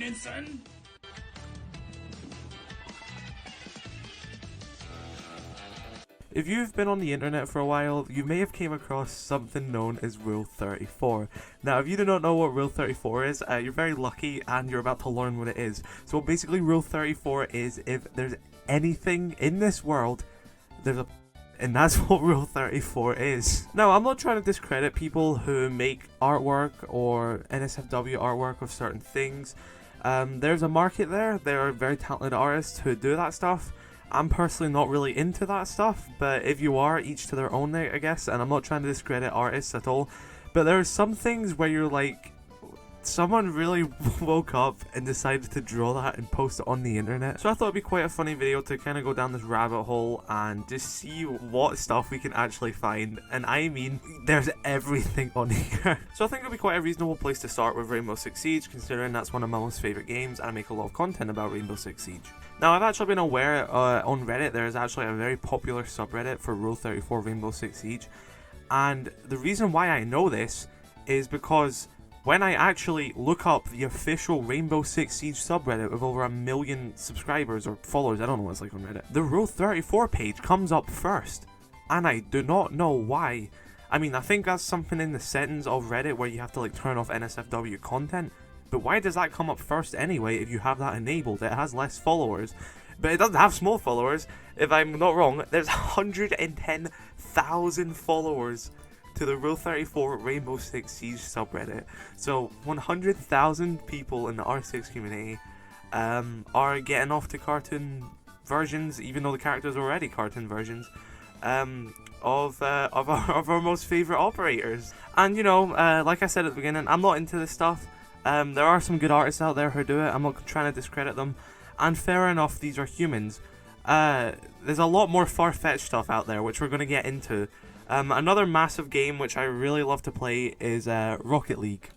grandson? If you've been on the internet for a while, you may have came across something known as Rule 34. Now, if you do not know what Rule 34 is, you're very lucky and you're about to learn what it is. So basically, Rule 34 is if there's anything in this world, and that's what Rule 34 is. Now, I'm not trying to discredit people who make artwork or NSFW artwork of certain things. There's a market there. There are very talented artists who do that stuff. I'm personally not really into that stuff, but if you are, each to their own, I guess, and I'm not trying to discredit artists at all, but there are some things where you're like, someone really woke up and decided to draw that and post it on the internet. So I thought it'd be quite a funny video to kind of go down this rabbit hole and just see what stuff we can actually find, and I mean, there's everything on here. So I think it'll be quite a reasonable place to start with Rainbow Six Siege, considering that's one of my most favourite games and I make a lot of content about Rainbow Six Siege. Now, I've actually been aware on Reddit there is actually a very popular subreddit for Rule 34 Rainbow Six Siege, and the reason why I know this is because when I actually look up the official Rainbow Six Siege subreddit with over 1 million subscribers or followers, I don't know what it's like on Reddit, the Rule 34 page comes up first, and I do not know why. I mean, I think that's something in the settings of Reddit where you have to like turn off NSFW content. But why does that come up first anyway if you have that enabled? It has less followers, but it doesn't have small followers. If I'm not wrong, there's 110,000 followers to the Rule 34 Rainbow Six Siege subreddit. So 100,000 people in the R6 community are getting off to cartoon versions, even though the characters are already cartoon versions, of our most favourite operators. And you know, like I said at the beginning, I'm not into this stuff. There are some good artists out there who do it. I'm not trying to discredit them, and fair enough, these are humans. There's a lot more far-fetched stuff out there, which we're going to get into. Another massive game which I really love to play is Rocket League,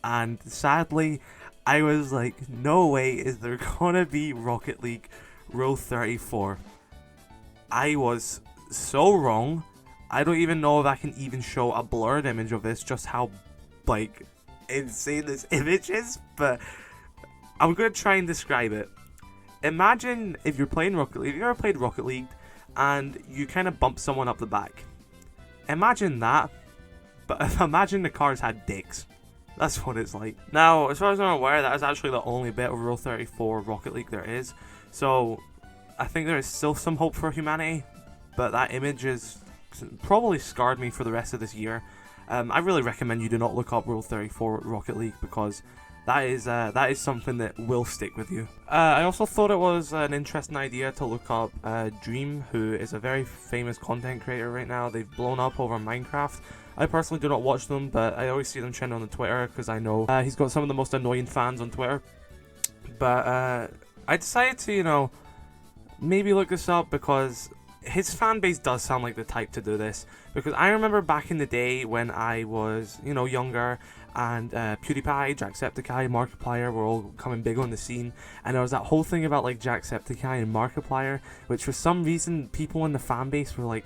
and sadly, I was like, no way is there gonna be Rocket League Rule 34. I was so wrong. I don't even know if I can even show a blurred image of this, just how, like, insane this image is, but I'm gonna try and describe it. Imagine if you're playing Rocket League, have you ever played Rocket League and you kind of bump someone up the back? Imagine that, but imagine the cars had dicks. That's what it's like. Now, as far as I'm aware, that is actually the only bit of Rule 34 Rocket League there is, so I think there is still some hope for humanity, but that image is probably scarred me for the rest of this year. I really recommend you do not look up Rule 34 Rocket League, because that is something that will stick with you. I also thought it was an interesting idea to look up Dream, who is a very famous content creator right now. They've blown up over Minecraft. I personally do not watch them, but I always see them trending on the Twitter because I know he's got some of the most annoying fans on Twitter. But I decided to, you know, maybe look this up because his fan base does sound like the type to do this, because I remember back in the day when I was, you know, younger, and PewDiePie, Jacksepticeye, Markiplier were all coming big on the scene, and there was that whole thing about like Jacksepticeye and Markiplier, which for some reason people in the fan base were like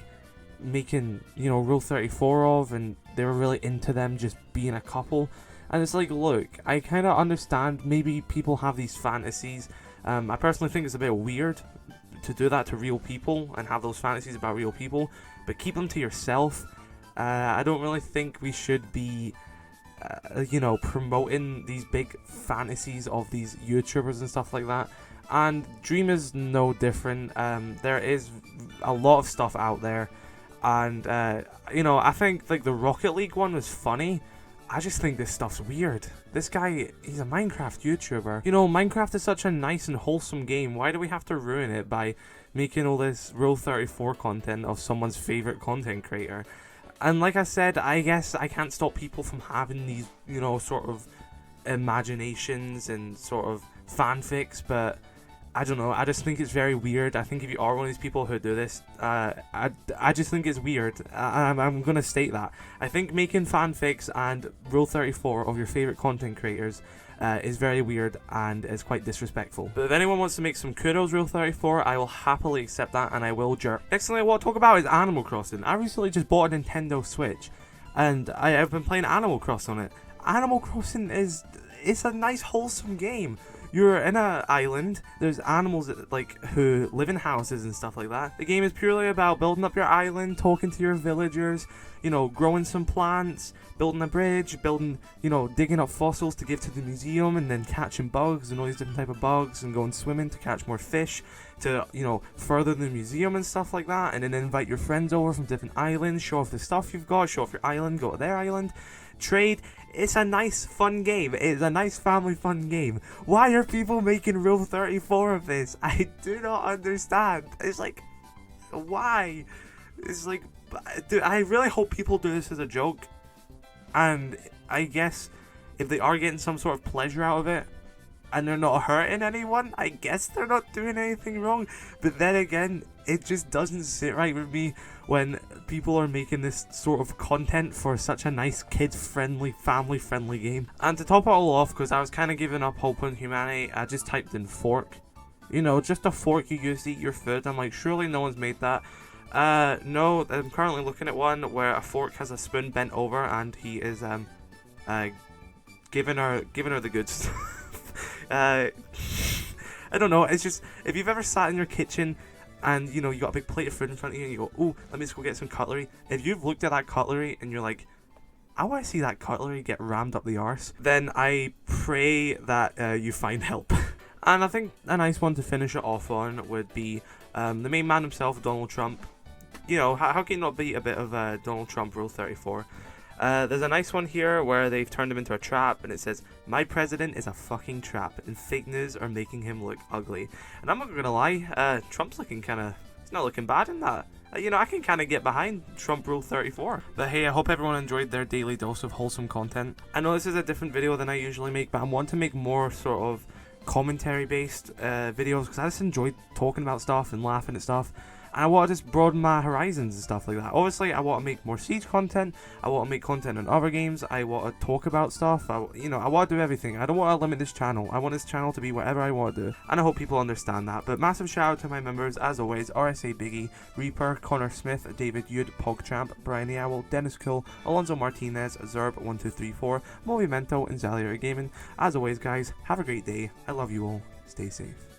making, you know, Rule 34 of, and they were really into them just being a couple. And it's like, look, I kind of understand maybe people have these fantasies. I personally think it's a bit weird to do that to real people and have those fantasies about real people, but keep them to yourself. I don't really think we should be you know, promoting these big fantasies of these YouTubers and stuff like that. And Dream is no different. There is a lot of stuff out there, and you know, I think like the Rocket League one was funny. I just think this stuff's weird. This guy, he's a Minecraft YouTuber. You know, Minecraft is such a nice and wholesome game. Why do we have to ruin it by making all this Rule 34 content of someone's favorite content creator? And like I said, I guess I can't stop people from having these, you know, sort of imaginations and sort of fanfics, but I don't know, I just think it's very weird. I think if you are one of these people who do this, I just think it's weird. I'm going to state that. I think making fanfics and Rule 34 of your favourite content creators is very weird and is quite disrespectful. But if anyone wants to make some kudos Rule 34, I will happily accept that, and I will jerk. Next thing I want to talk about is Animal Crossing. I recently just bought a Nintendo Switch, and I've been playing Animal Crossing on it. Animal Crossing it's a nice wholesome game. you're in an island. There's animals that, like, who live in houses and stuff like that. The game is purely about building up your island, talking to your villagers, you know, growing some plants, building a bridge, building, you know, digging up fossils to give to the museum, and then catching bugs and all these different type of bugs, and going swimming to catch more fish to, you know, further the museum and stuff like that. And then invite your friends over from different islands, show off the stuff you've got, show off your island, go to their island, trade. It's a nice fun game. It's a nice family fun game. Why are people making Rule 34 of this? I do not understand. It's like, why? It's like, dude, I really hope people do this as a joke. And I guess if they are getting some sort of pleasure out of it, and they're not hurting anyone, I guess they're not doing anything wrong. But then again, it just doesn't sit right with me when people are making this sort of content for such a nice kid-friendly, family-friendly game. And to top it all off, because I was kind of giving up hope on humanity, I just typed in fork. You know, just a fork you use to eat your food. I'm like, surely no one's made that. No, I'm currently looking at one where a fork has a spoon bent over, and he is giving her the goods. I don't know, it's just, if you've ever sat in your kitchen and, you know, you got a big plate of food in front of you and you go, oh, let me just go get some cutlery. If you've looked at that cutlery and you're like, I want to see that cutlery get rammed up the arse, then I pray that you find help. And I think a nice one to finish it off on would be the main man himself, Donald Trump. You know, how can you not beat a bit of Donald Trump Rule 34? There's a nice one here where they've turned him into a trap, and it says, my president is a fucking trap, and fake news are making him look ugly. And I'm not gonna lie, Trump's looking kinda, he's not looking bad in that. You know, I can kind of get behind Trump Rule 34. But hey, I hope everyone enjoyed their daily dose of wholesome content. I know this is a different video than I usually make, but I want to make more sort of commentary based videos, because I just enjoy talking about stuff and laughing at stuff. And I want to just broaden my horizons and stuff like that. Obviously, I want to make more Siege content. I want to make content on other games. I want to talk about stuff. I want to do everything. I don't want to limit this channel. I want this channel to be whatever I want to do. And I hope people understand that. But massive shout out to my members, as always. RSA.Biggie, Reaper, Conor SMITH, David WhyN0t, PogChamp, briantheowliful, Denis, Alonso Martinez, Xalator Movimento, and Xalator Gaming. As always, guys, have a great day. I love you all. Stay safe.